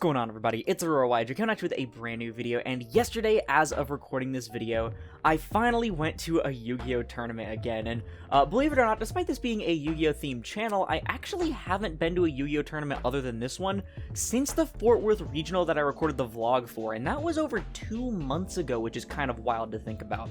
going on, everybody? It's Aurora coming at you with a brand new video, and yesterday, as of recording this video, I finally went to a Yu-Gi-Oh! Tournament again, and believe it or not, despite this being a Yu-Gi-Oh! Themed channel, I actually haven't been to a Yu-Gi-Oh! Tournament other than this one since the Fort Worth Regional that I recorded the vlog for, and that was over 2 months ago, which is kind of wild to think about.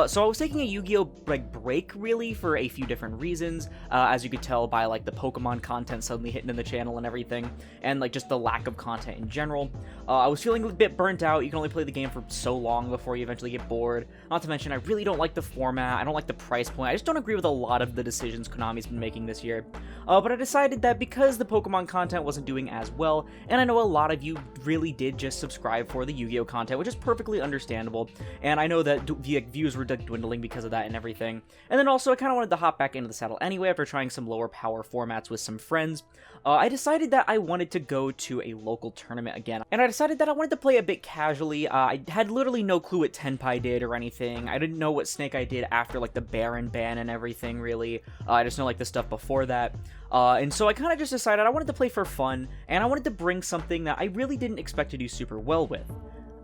So I was taking a Yu-Gi-Oh! Break, really, for a few different reasons, as you could tell by, the Pokemon content suddenly hitting in the channel and everything, and, just the lack of content in general. I was feeling a bit burnt out. You can only play the game for so long before you eventually get bored. Not to mention, I really don't like the format. I don't like the price point. I just don't agree with a lot of the decisions Konami's been making this year. But I decided that because the Pokemon content wasn't doing as well, and I know a lot of you really did just subscribe for the Yu-Gi-Oh! Content, which is perfectly understandable, and I know that the views were dwindling because of that and everything. And then also, I kind of wanted to hop back into the saddle anyway after trying some lower power formats with some friends. I decided that I wanted to go to a local tournament again, and I decided that I wanted to play a bit casually. I had literally no clue what Tenpai did or anything. I didn't know what Snake Eye did after, the Baron ban and everything, really. I just know, the stuff before that. And so I kind of just decided I wanted to play for fun, and I wanted to bring something that I really didn't expect to do super well with.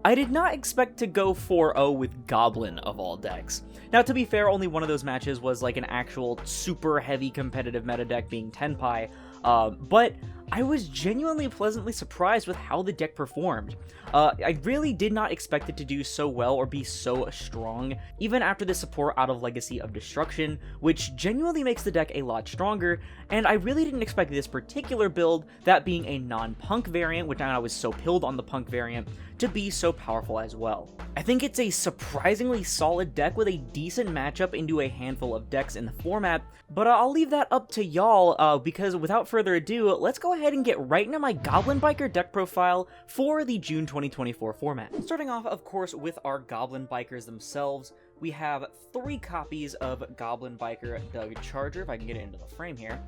I did not expect to go 4-0 with Goblin, of all decks. Now, to be fair, only one of those matches was, an actual super heavy competitive meta deck being Tenpai, but I was genuinely pleasantly surprised with how the deck performed. I really did not expect it to do so well or be so strong, even after the support out of Legacy of Destruction, which genuinely makes the deck a lot stronger, and I really didn't expect this particular build, that being a non-punk variant, which I was so pilled on the punk variant, to be so powerful as well. I think it's a surprisingly solid deck with a decent matchup into a handful of decks in the format, but I'll leave that up to y'all, because without further ado, let's go ahead and get right into my Goblin Biker deck profile for the June 2024 format. Starting off, of course, with our Goblin Bikers themselves, we have 3 copies of Goblin Biker Doug Charger, if I can get it into the frame here,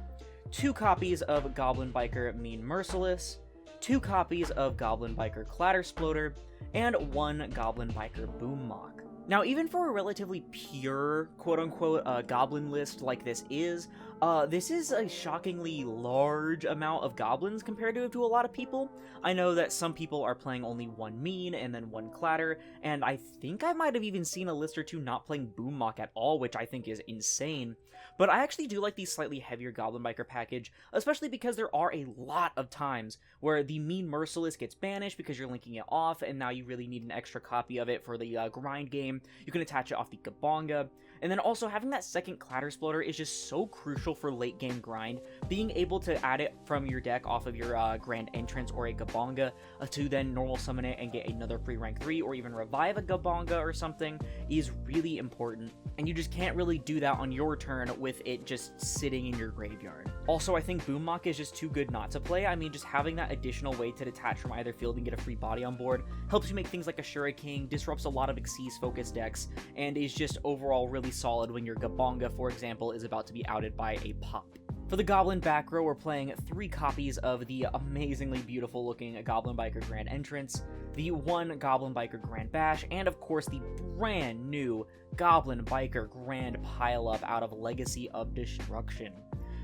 2 copies of Goblin Biker Mean Merciless, 2 copies of Goblin Biker Clattersploder, and 1 Goblin Biker Boom Mock. Now, even for a relatively pure, quote-unquote, Goblin list like this is a shockingly large amount of Goblins compared to a lot of people. I know that some people are playing only 1 Mean and then 1 Clatter, and I think I might have even seen a list or 2 not playing Boom Mock at all, which I think is insane. But I actually do like the slightly heavier Goblin Biker package, especially because there are a lot of times where the Mean Merciless gets banished because you're linking it off, and now you really need an extra copy of it for the grind game. You can attach it off the Gabonga, and then also having that second Clattersploder is just so crucial for late game grind. Being able to add it from your deck off of your Grand Entrance or a Gabonga to then normal summon it and get another free rank 3 or even revive a Gabonga or something is really important, and you just can't really do that on your turn with it just sitting in your graveyard. Also, I think Boom Mock is just too good not to play. I mean, just having that additional way to detach from either field and get a free body on board helps you make things like a Shura King, disrupts a lot of Xyz focused decks, and is just overall really solid when your Gabonga, for example, is about to be outed by a pop. For the Goblin back row, we're playing 3 copies of the amazingly beautiful looking Goblin Biker Grand Entrance, the 1 Goblin Biker Grand Bash, and of course the brand new Goblin Biker Grand Pileup out of Legacy of Destruction.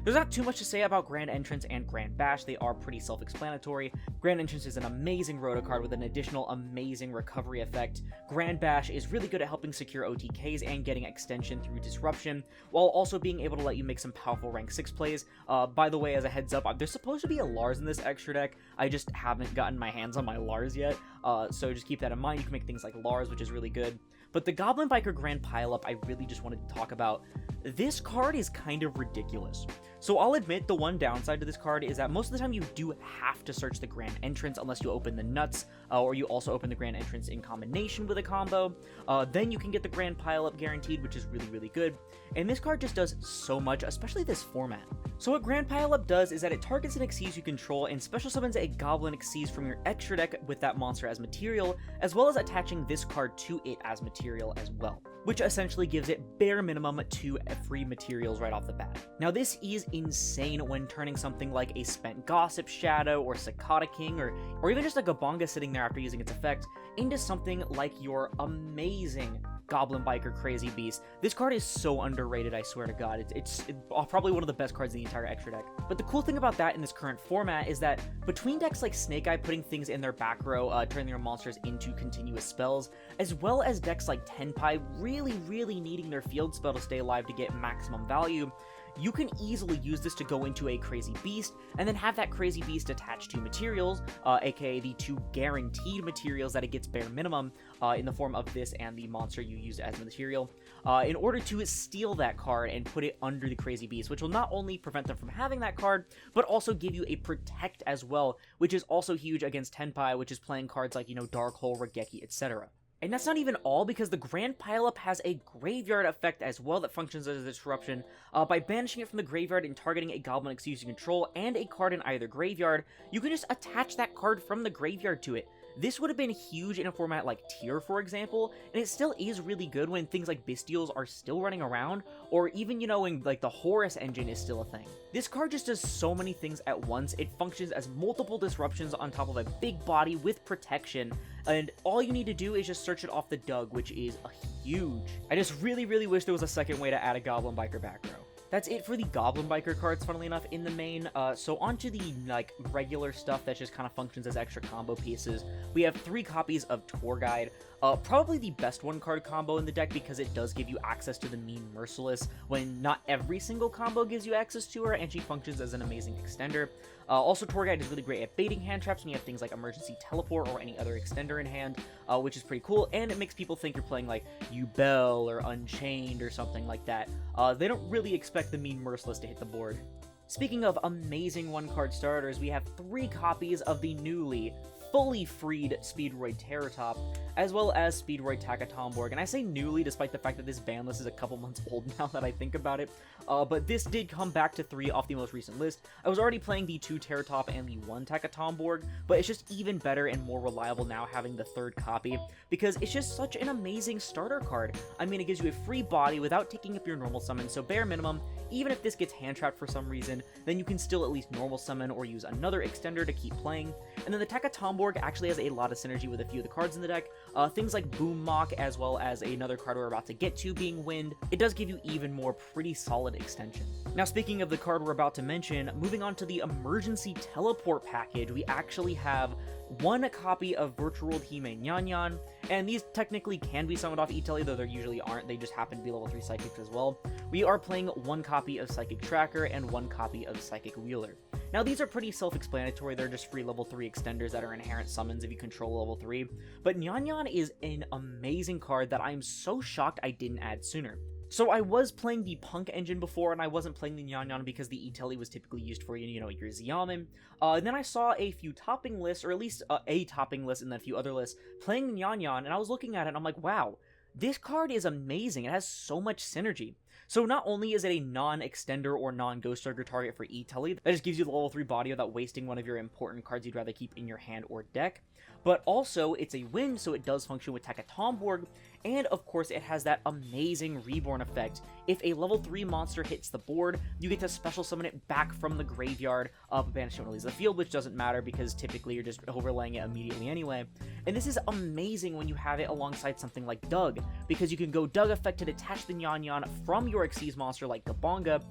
There's not too much to say about Grand Entrance and Grand Bash. They are pretty self-explanatory. Grand Entrance is an amazing roto card with an additional amazing recovery effect. Grand Bash is really good at helping secure OTKs and getting extension through disruption, while also being able to let you make some powerful rank 6 plays. By the way, as a heads up, there's supposed to be a Lars in this extra deck. I just haven't gotten my hands on my Lars yet, so just keep that in mind. You can make things like Lars, which is really good. But the Goblin Biker Grand Pileup, I really just wanted to talk about. This card is kind of ridiculous. So I'll admit the one downside to this card is that most of the time you do have to search the Grand Entrance unless you open the Nuts, or you also open the Grand Entrance in combination with a combo. Then you can get the Grand Pileup guaranteed, which is really, really good. And this card just does so much, especially this format. So what Grand Pileup does is that it targets an Xyz you control and special summons a Goblin Xyz from your extra deck with that monster as material, as well as attaching this card to it as material as well, which essentially gives it bare minimum 2 free materials right off the bat. Now this is insane when turning something like a Spent Gossip Shadow or Cicada King or even just a Gabonga sitting there after using its effect into something like your amazing Goblin Biker Crazy Beast. This card is so underrated, I swear to God. It's probably one of the best cards in the entire extra deck. But the cool thing about that in this current format is that between decks like Snake Eye putting things in their back row, turning their monsters into continuous spells, as well as decks like Tenpai really needing their field spell to stay alive to get maximum value, you can easily use this to go into a Crazy Beast, and then have that Crazy Beast attached to materials, aka the 2 guaranteed materials that it gets bare minimum, in the form of this and the monster you used as material, in order to steal that card and put it under the Crazy Beast, which will not only prevent them from having that card, but also give you a Protect as well, which is also huge against Tenpai, which is playing cards like, Dark Hole, Regeki, etc. And that's not even all, because the Grand Pileup has a graveyard effect as well that functions as a disruption. By banishing it from the graveyard and targeting a Goblin X you control and a card in either graveyard, you can just attach that card from the graveyard to it. This would have been huge in a format like Tier, for example, and it still is really good when things like Bestials are still running around, or even, when like the Horus engine is still a thing. This card just does so many things at once. It functions as multiple disruptions on top of a big body with protection, and all you need to do is just search it off the dug, which is huge. I just really wish there was a second way to add a Goblin Biker back row. That's it for the Goblin Biker cards, funnily enough, in the main. So onto the, regular stuff that just kind of functions as extra combo pieces. We have 3 copies of Tour Guide. Probably the best 1-card combo in the deck, because it does give you access to the Mean Merciless, when not every single combo gives you access to her, and she functions as an amazing extender. Also, Tour Guide is really great at baiting hand traps when you have things like Emergency Teleport or any other extender in hand, which is pretty cool, and it makes people think you're playing like Yubel or Unchained or something like that. They don't really expect the Mean Merciless to hit the board. Speaking of amazing 1-card starters, we have 3 copies of the newly fully freed Speedroid Terratop, as well as Speedroid Takatomborg. And I say newly despite the fact that this ban list is a couple months old now that I think about it, but this did come back to 3 off the most recent list. I was already playing the 2 Terratop and the 1 Takatomborg, but it's just even better and more reliable now having the 3rd copy, because it's just such an amazing starter card. I mean, it gives you a free body without taking up your normal summon, so bare minimum, even if this gets hand trapped for some reason, then you can still at least normal summon or use another extender to keep playing. And then the Takatomborg actually has a lot of synergy with a few of the cards in the deck, things like Boom Mock, as well as another card we're about to get to being Wind. It does give you even more pretty solid extension. Now, speaking of the card we're about to mention, moving on to the Emergency Teleport package, we actually have 1 copy of Virtual World Hime Nyan, and these technically can be summoned off E-Tele, though they usually aren't. They just happen to be level 3 Psychics as well. We are playing 1 copy of Psychic Tracker and 1 copy of Psychic Wheeler. Now, these are pretty self-explanatory. They're just free level 3 extenders that are inherent summons if you control level 3. But Nyan is an amazing card that I'm so shocked I didn't add sooner. So I was playing the Punk engine before, and I wasn't playing the Nyan because the E-Tele was typically used for, your Xiamen. And then I saw a few topping lists, or at least a topping list and then a few other lists, playing the Nyan, and I was looking at it and I'm like, wow, this card is amazing. It has so much synergy. So not only is it a non-extender or non-Ghost Trigger target for E-Tele, that just gives you the level 3 body without wasting one of your important cards you'd rather keep in your hand or deck, but also it's a wind, so it does function with Takatomborg, and of course it has that amazing Reborn effect. If a level 3 monster hits the board, you get to special summon it back from the graveyard, banish it when it leaves the field, which doesn't matter because typically you're just overlaying it immediately anyway. And this is amazing when you have it alongside something like Doug, because you can go Doug effect to detach the Nyan from your Xyz monster like Gabonga,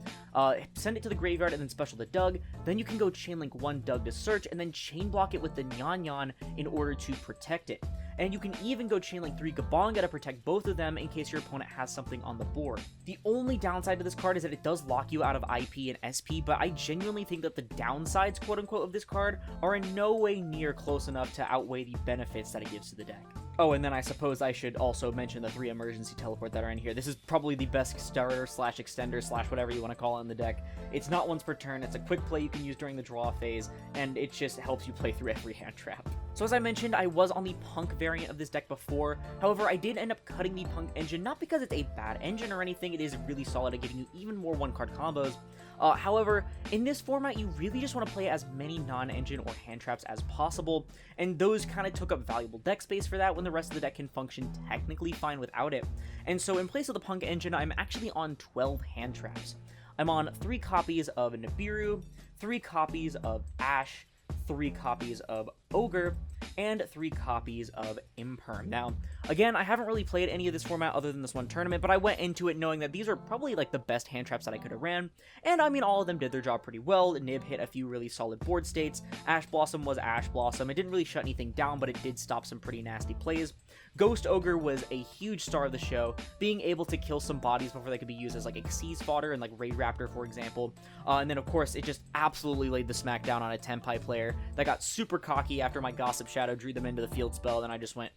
send it to the graveyard and then special the Doug, then you can go chain link 1 Doug to search and then chain block it with the Nyan in order to protect it. And you can even go chain link 3 Gabonga to protect both of them in case your opponent has something on the board. The only downside to this card is that it does lock you out of IP and SP, but I genuinely think that the downsides, quote-unquote, of this card are in no way near close enough to outweigh the benefits that it gives to the deck. Oh, and then I suppose I should also mention the 3 Emergency Teleport that are in here. This is probably the best starter slash extender slash whatever you want to call it in the deck. It's not once per turn, it's a quick play you can use during the draw phase, and it just helps you play through every hand trap. So as I mentioned, I was on the Punk variant of this deck before. However, I did end up cutting the Punk engine, not because it's a bad engine or anything, it is really solid at giving you even more 1-card combos. However, in this format, you really just want to play as many non-engine or hand traps as possible, and those kind of took up valuable deck space for that when the rest of the deck can function technically fine without it. And so in place of the Punk engine, I'm actually on 12 hand traps. I'm on 3 copies of Nibiru, 3 copies of Ash, 3 copies of Ogre, and 3 copies of Imperm. Now, again, I haven't really played any of this format other than this one tournament, but I went into it knowing that these are probably like the best hand traps that I could have ran, and I mean, all of them did their job pretty well. Nib hit a few really solid board states, Ash Blossom was Ash Blossom, it didn't really shut anything down, but it did stop some pretty nasty plays. Ghost Ogre was a huge star of the show, being able to kill some bodies before they could be used as like Xyz fodder and like Raid Raptor, for example. And then of course, it just absolutely laid the smackdown on a Tenpai player that got super cocky after my Gossip Shadow drew them into the field spell, then I just went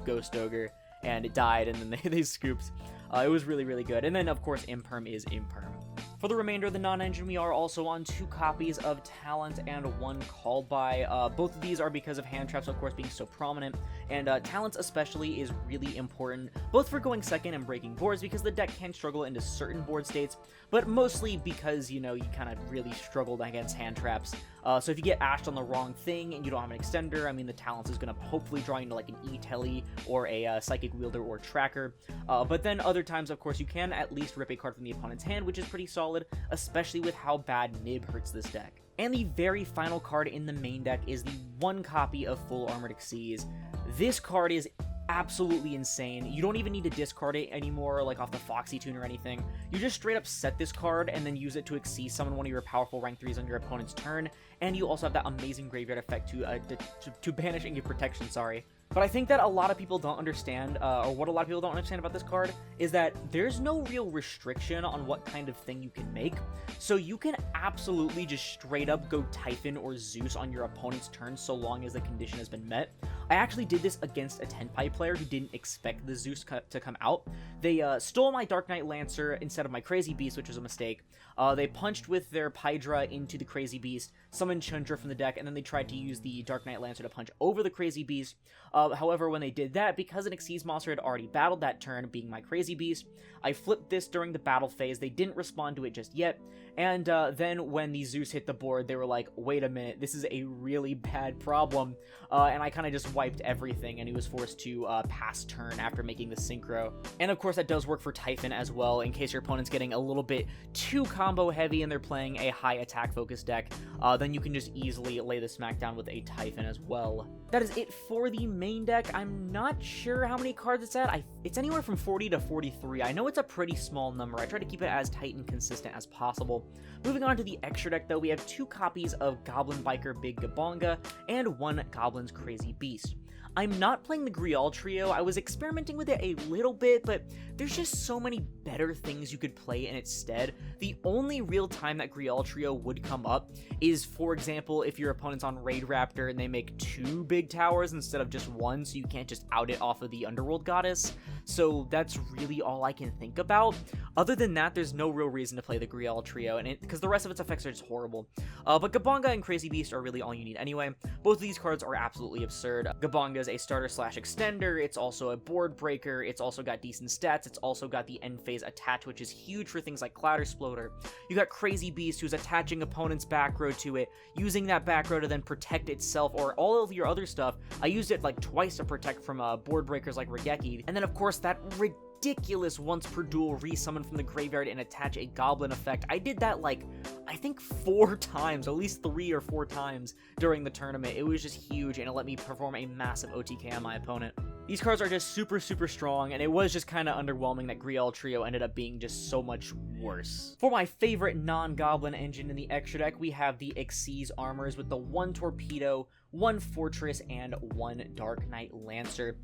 Ghost Ogre, and it died, and then they scooped. It was really, really good. And then, of course, Imperm is Imperm. For the remainder of the non-engine, we are also on 2 copies of Talent and 1 Called By. Both of these are because of hand traps, of course, being so prominent, and Talents especially is really important, both for going second and breaking boards, because the deck can struggle into certain board states, but mostly because, you know, you kind of really struggled against hand traps. So if you get ashed on the wrong thing and you don't have an extender, I mean, the Talents is going to hopefully draw you into like an E-Telly or a Psychic Wielder or Tracker. But then other times, of course, you can at least rip a card from the opponent's hand, which is pretty solid, especially with how bad Nib hurts this deck. And the very final card in the main deck is the 1 copy of Full Armored Xyz. This card is absolutely insane. You don't even need to discard it anymore, like off the Foxy Tune or anything. You just straight up set this card and then use it to Xyz summon one of your powerful rank 3s on your opponent's turn, and you also have that amazing graveyard effect to banish and give protection, sorry. But I think that a lot of people don't understand, or what a lot of people don't understand about this card, is that there's no real restriction on what kind of thing you can make. So you can absolutely just straight up go Typhon or Zeus on your opponent's turn so long as the condition has been met. I actually did this against a Tenpai player who didn't expect the Zeus to come out. They stole my Dark Knight Lancer instead of my Crazy Beast, which was a mistake. They punched with their Pydra into the Crazy Beast, summoned Chandra from the deck, and then they tried to use the Dark Knight Lancer to punch over the Crazy Beast. However, when they did that, because an Xyz monster had already battled that turn, being my Crazy Beast, I flipped this during the battle phase. They didn't respond to it just yet, and then when the Zeus hit the board, they were like, wait a minute, this is a really bad problem, and I kind of just wiped everything, and he was forced to pass turn after making the synchro. And of course, that does work for Typhon as well, in case your opponent's getting a little bit too combo heavy and they're playing a high attack focused deck, then you can just easily lay the smackdown with a Typhon as well. That is it for the main deck. I'm not sure how many cards it's at. It's anywhere from 40 to 43. I know it's a pretty small number. I try to keep it as tight and consistent as possible. Moving on to the extra deck, though, we have 2 copies of Goblin Biker Big Gabonga and 1 Goblin's Crazy Beast. I'm not playing the Grial trio. I was experimenting with it a little bit, but there's just so many better things you could play in its stead. The only real time that Grial trio would come up is, for example, if your opponent's on Raid Raptor and they make 2 big towers instead of just 1, so you can't just out it off of the Underworld Goddess. So that's really all I can think about. Other than that, there's no real reason to play the Grial trio, and because the rest of its effects are just horrible. But Gabonga and Crazy Beast are really all you need anyway. Both of these cards are absolutely absurd. Gabonga is a starter/extender, it's also a board breaker, it's also got decent stats, it's also got the end phase attach, which is huge for things like Cloud Exploder. You got Crazy Beast, who's attaching opponent's back row to it, using that back row to then protect itself, or all of your other stuff. I used it like twice to protect from board breakers like Regeki, and then of course that ridiculous once per duel resummon from the graveyard and attach a Goblin effect. I did that like, I think 4 times, at least 3 or 4 times during the tournament. It was just huge, and it let me perform a massive OTK on my opponent. These cards are just super, super strong, and it was just kind of underwhelming that Grial Trio ended up being just so much worse. For my favorite non-Goblin engine in the extra deck, we have the Xyz Armors with the 1 Torpedo, 1 Fortress, and 1 Dark Knight Lancer.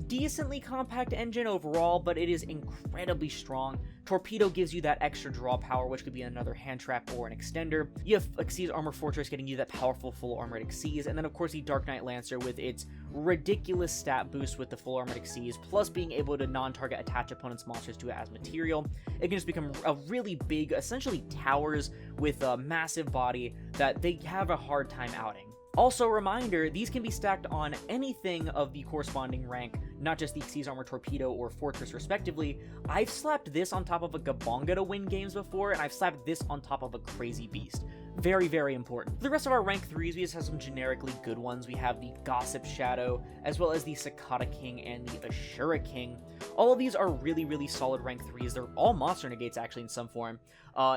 Decently compact engine overall, but it is incredibly strong. Torpedo gives you that extra draw power, which could be another hand trap or an extender. You have Xyz Armor Fortress getting you that powerful full armored Xyz, and then of course the Dark Knight Lancer with its ridiculous stat boost with the full armored Xyz, plus being able to non-target attach opponent's monsters to it as material. It can just become a really big, essentially towers with a massive body that they have a hard time outing. Also, reminder, these can be stacked on anything of the corresponding rank, not just the Xyz Armor Torpedo or Fortress respectively. I've slapped this on top of a Gabonga to win games before, and I've slapped this on top of a Crazy Beast. Very, very important. For the rest of our rank 3s, we just have some generically good ones. We have the Gossip Shadow, as well as the Cicada King and the Ashura King. All of these are really, really solid rank 3s. They're all monster negates, actually, in some form.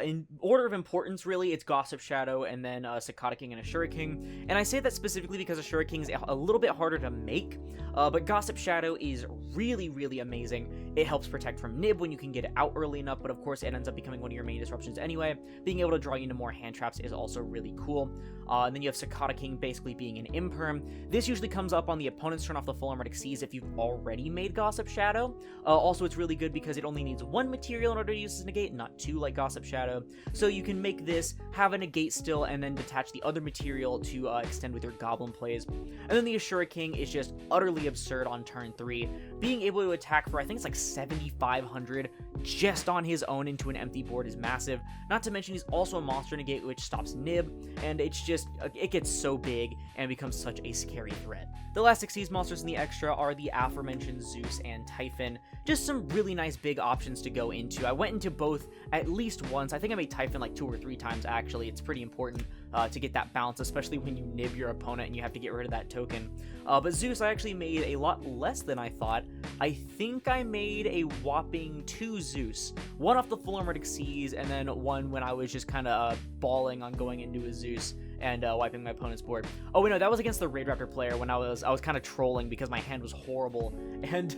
In order of importance, really, it's Gossip Shadow, and then Cicada King and Ashura King. And I say that specifically because Ashura King is a little bit harder to make, but Gossip Shadow is really, really amazing. It helps protect from Nib when you can get it out early enough, but of course it ends up becoming one of your main disruptions anyway. Being able to draw you into more hand traps is also really cool. And then you have Cicada King basically being an imperm. This usually comes up on the opponent's turn off the full armored Xyz if you've already made Gossip Shadow. Also, it's really good because it only needs one material in order to use this negate, not two like Gossip Shadow. So you can make this, have a negate still, and then detach the other material to extend with your Goblin plays. And then the Ashura King is just utterly absurd on turn 3. Being able to attack for, I think it's like 7,500 just on his own into an empty board is massive. Not to mention he's also a monster negate which stops Nib, and it's just, it gets so big and becomes such a scary threat. The last 6 Xyz monsters in the extra are the aforementioned Zeus and Typhon. Just some really nice big options to go into. I went into both at least once. I think I made Typhon like 2 or 3 times actually. It's pretty important to get that balance, especially when you nib your opponent and you have to get rid of that token. But Zeus, I actually made a lot less than I thought. I think I made a whopping 2 Zeus. One off the full armored Xyz, and then one when I was just kind of balling on going into a Zeus and wiping my opponent's board. Oh wait, no, that was against the Raid Raptor player when I was kind of trolling because my hand was horrible, and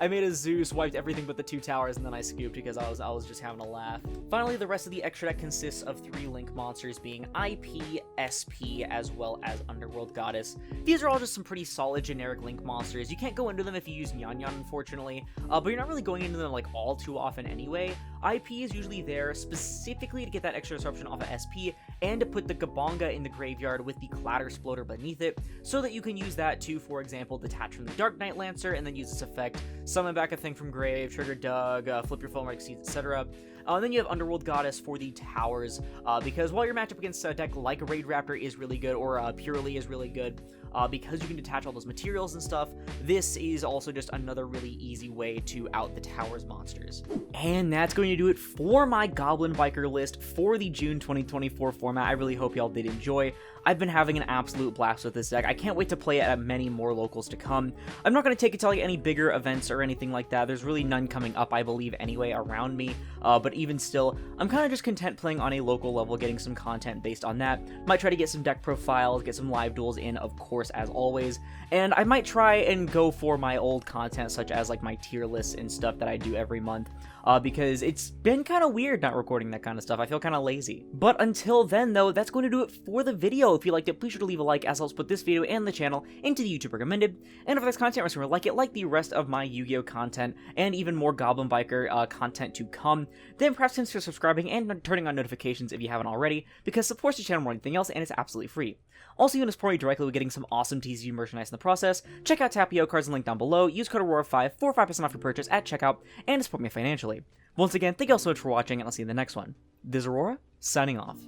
I made a Zeus, wiped everything but the 2 towers, and then I scooped because I was just having a laugh. Finally, the rest of the extra deck consists of 3 Link monsters being IP, SP, as well as Underworld Goddess. These are all just some pretty solid generic Link monsters. You can't go into them if you use Nyan Nyan, unfortunately, but you're not really going into them like all too often anyway. IP is usually there specifically to get that extra disruption off of SP and to put the Gabonga in the graveyard with the Clatter Sploder beneath it, so that you can use that to, for example, detach from the Dark Knight Lancer and then use this effect, summon back a thing from grave, trigger Doug, flip your full armor Xyz, etc. Then you have Underworld Goddess for the towers, because while your matchup against a deck like Raid Raptor is really good, or Purely is really good, because you can detach all those materials and stuff, this is also just another really easy way to out the towers monsters. And that's going to do it for my Goblin Biker list for the June 2024 format. I really hope y'all did enjoy. I've been having an absolute blast with this deck. I can't wait to play it at many more locals to come. I'm not going to take it to like any bigger events or anything like that. There's really none coming up, I believe, anyway, around me. But even still, I'm kind of just content playing on a local level, getting some content based on that. Might try to get some deck profiles, get some live duels in, of course, as always. And I might try and go for my old content, such as like my tier lists and stuff that I do every month. Because it's been kind of weird not recording that kind of stuff. I feel kind of lazy. But until then, though, that's going to do it for the video. If you liked it, please sure to leave a like, as helps put this video and the channel into the YouTube recommended. And if this content was like the rest of my Yu-Gi-Oh content, and even more Goblin Biker content to come, then perhaps consider subscribing and turning on notifications if you haven't already, because it supports the channel more than anything else, and it's absolutely free. Also, you can support me directly with getting some awesome TCG merchandise in the process. Check out Tapio cards and link down below. Use code Aurora5 for 5% off your purchase at checkout, and support me financially. Once again, thank you all so much for watching, and I'll see you in the next one. This is Aurora, signing off.